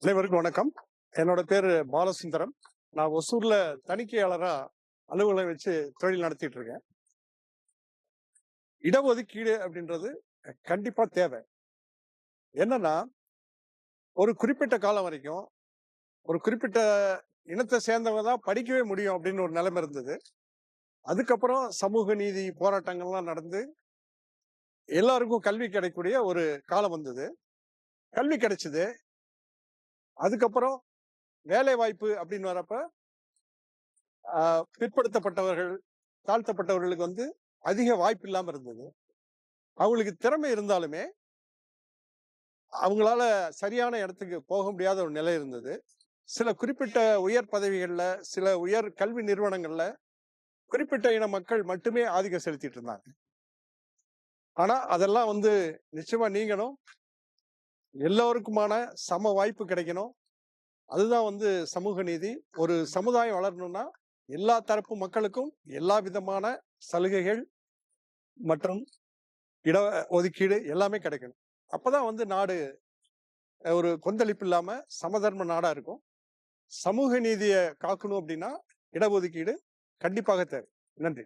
அனைவருக்கும் வணக்கம். என்னோட பேரு பாலசுந்தரம். நான் ஒசூர்ல தணிக்கையாளரா அலுவலகம் வச்சு தொழில் நடத்திட்டு இருக்கேன். இடஒதுக்கீடு அப்படின்றது கண்டிப்பா தேவை. என்னன்னா, ஒரு குறிப்பிட்ட காலம் வரைக்கும் ஒரு குறிப்பிட்ட இனத்தை சேர்ந்தவங்க தான் படிக்கவே முடியும் அப்படின்னு ஒரு நிலைமை இருந்தது. அதுக்கப்புறம் சமூக நீதி போராட்டங்கள்லாம் நடந்து எல்லாருக்கும் கல்வி கிடைக்கக்கூடிய ஒரு காலம் வந்தது. கல்வி கிடைச்சது. அதுக்கப்புறம் வேலை வாய்ப்பு அப்படின்னு வரப்ப பிற்படுத்தப்பட்டவர்கள், தாழ்த்தப்பட்டவர்களுக்கு அதிக வாய்ப்பு இல்லாம இருந்தது. அவங்களுக்கு திறமை இருந்தாலுமே அவங்களால சரியான இடத்துக்கு போக முடியாத ஒரு நிலை இருந்தது. சில குறிப்பிட்ட உயர் பதவிகள்ல, சில உயர் கல்வி நிறுவனங்கள்ல குறிப்பிட்ட இன மக்கள் மட்டுமே ஆதிக்கம் செலுத்திட்டு இருந்தாங்க. ஆனா அதெல்லாம் நிச்சயமா நீங்கணும். எல்லோருக்குமான சம வாய்ப்பு கிடைக்கணும். அதுதான் சமூக நீதி. ஒரு சமுதாயம் வளரணும்னா எல்லா தரப்பு மக்களுக்கும் எல்லா விதமான சலுகைகள் மற்றும் இட ஒதுக்கீடு எல்லாமே கிடைக்கணும். அப்பதான் நாடு ஒரு கொந்தளிப்பு இல்லாம சமதர்ம நாடா இருக்கும். சமூக நீதியை காக்கணும் அப்படின்னா இடஒதுக்கீடு கண்டிப்பாக தேவை. நன்றி.